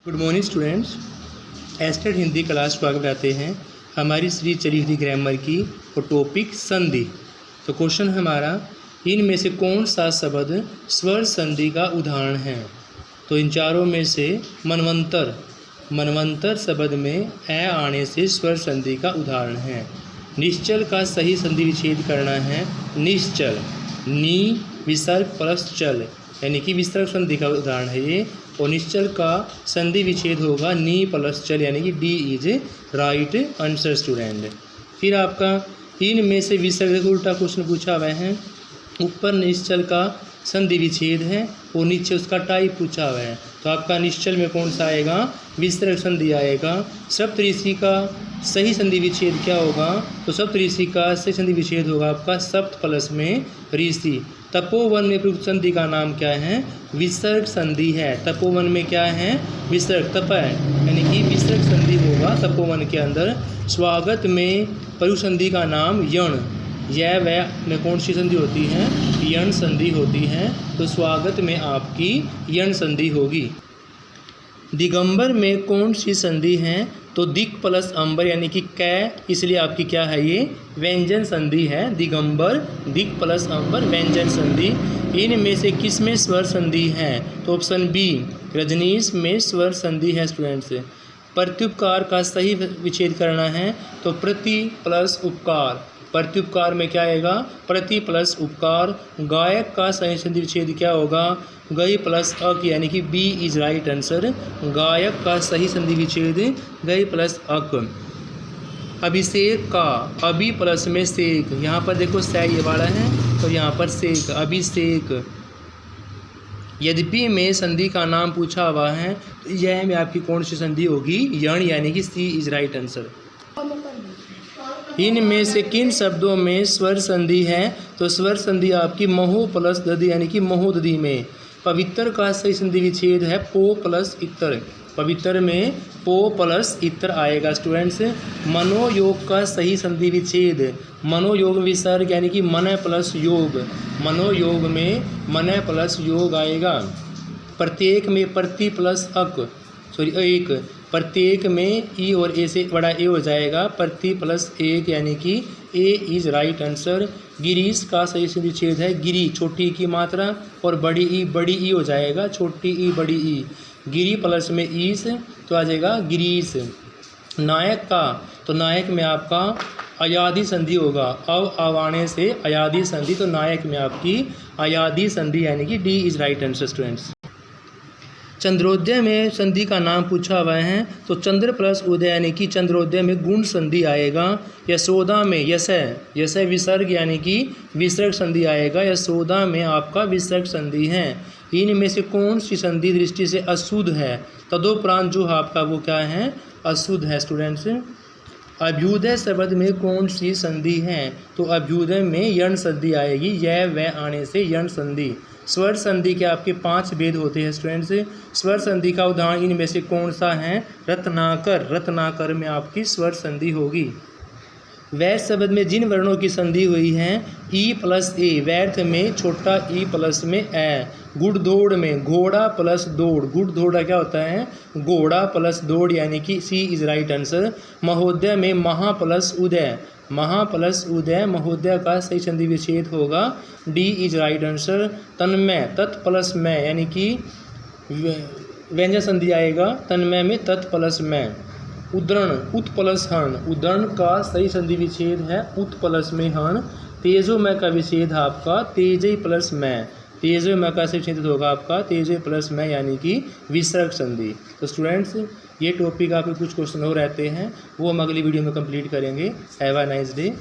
Good morning students. एस्टेड Hindi class स्वागत करते हैं हमारी श्री चली हुई ग्रामर की और टॉपिक संधि। तो क्वेश्चन हमारा, इनमें से कौन सा शब्द स्वर संधि का उदाहरण है? तो इन चारों में से मनवंतर शब्द में ए आने से स्वर संधि का उदाहरण है। निश्चल का सही संधि विच्छेद करना है। निश्चल नी विसर्ग प्लस चल यानी कि विसर्ग संधि का उदाहरण है ये। और निश्चल का संधि विच्छेद होगा नी प्लस चल यानी कि D is right answer student. फिर आपका इनमें से विसर्ग का उल्टा क्वेश्चन पूछा हुआ है। ऊपर निश्चल का संधि विच्छेद है और नीचे उसका टाइप पूछा हुआ है। तो आपका निश्चल में कौन सा आएगा? विसर्ग संधि आएगा। सप्तऋषि का सही संधि विच्छेद क्या होगा? तो सप्तऋषि का सही संधि विच्छेद होगा आपका सप्त प्लस में ऋषि। तपोवन में प्रयुक्त संधि का नाम क्या है? विसर्ग संधि है। तपोवन में क्या है? विसर्ग तप है यानी कि विसर्ग संधि होगा तपोवन के अंदर। स्वागत में प्रयुक्त संधि का नाम यण। यह वह में कौन सी संधि होती है? यण संधि होती है। तो स्वागत में आपकी यण संधि होगी। दिगंबर में कौन सी संधि है? तो दिक प्लस अंबर यानी कि कै, इसलिए आपकी क्या है ये? व्यंजन संधि है। दिगंबर दिक प्लस अंबर व्यंजन संधि। इनमें से किस में स्वर संधि है? तो ऑप्शन बी रजनीश में स्वर संधि है स्टूडेंट्स। प्रत्युपकार का सही विच्छेद करना है। तो प्रति प्लस उपकार। प्रत्युपकार में क्या आएगा? प्रति प्लस उपकार। गायक का सही संधि विच्छेद क्या होगा? गई प्लस अक यानी कि बी इज राइट आंसर। गायक का सही संधि विच्छेद गई प्लस अक। अभिषेक का अभी प्लस में सेक, यहाँ पर देखो से ये वाला है तो यहाँ पर सेक अभिषेक। यद्यपि में संधि का नाम पूछा हुआ है तो यह में आपकी कौन सी संधि होगी? यण यानी कि सी इज राइट आंसर। इनमें से किन शब्दों में स्वर संधि है? तो स्वर संधि आपकी महो प्लस दधि यानी कि महोदधि में। पवित्र का सही संधि विच्छेद है पो प्लस इतर। पवित्र में पो प्लस इतर आएगा स्टूडेंट्स। मनोयोग का सही संधि विच्छेद मनोयोग विसर्ग यानी कि मन प्लस योग। मनोयोग में मन प्लस योग आएगा। प्रत्येक में प्रति प्लस अक एक। प्रत्येक में ई और ए से बड़ा ए हो जाएगा। प्रति प्लस एक यानी कि ए इज राइट आंसर। गिरीश का सही संधि विच्छेद है गिरी, छोटी की मात्रा और बड़ी ई हो जाएगा। छोटी ई बड़ी ई। गिरी प्लस में ईस तो आ जाएगा गिरीश। नायक का तो नायक में आपका अयादि संधि होगा। अव आने से अयादि संधि, तो नायक में आपकी अयादि संधि यानी कि D is right answer students. चंद्रोदय में संधि का नाम पूछा हुआ है तो चंद्र प्लस उदय यानी कि चंद्रोदय में गुण संधि आएगा। यशोदा में यशय विसर्ग यानी कि विसर्ग संधि आएगा। यशोदा में आपका विसर्ग संधि है। इनमें से कौन सी संधि दृष्टि से अशुद्ध है? तदोपरांत जो आपका वो क्या है? अशुद्ध है स्टूडेंट्स। अभ्युदय शब्द में कौन सी संधि है? तो अभ्युदय में यण संधि आएगी। यह वह आने से यण संधि। स्वर संधि के आपके 5 भेद होते हैं स्टूडेंट्स। स्वर संधि का उदाहरण इनमें से कौन सा है? रत्नाकर। रत्नाकर में आपकी स्वर संधि होगी। वैध शब्द में जिन वर्णों की संधि हुई है ई प्लस ए। वैध में छोटा ई प्लस में ए। गुड़दौड़ में घोड़ा प्लस दौड़। गुड़दौड़ा क्या होता है? घोड़ा प्लस दौड़ यानी कि सी इज राइट आंसर। महोदय में महा प्लस उदय। महा प्लस उदय। महोदय का सही संधि विच्छेद होगा डी इज राइट आंसर। तन्मय तत् प्लस में यानी कि व्यंजन संधि आएगा। तन्मय में तत् प्लस में। उद्रण उत प्लस हर्ण। उद्रण का सही संधि विच्छेद है उत प्लस में हर्ण। तेजोमय का विच्छेद आपका तेजय प्लस में। तेजोमय का सही विच्छेद होगा आपका तेजय प्लस में यानी कि विसर्ग संधि। तो स्टूडेंट्स ये टॉपिक आपके कुछ क्वेश्चन और रहते हैं वो हम अगली वीडियो में कंप्लीट करेंगे। Have a nice day.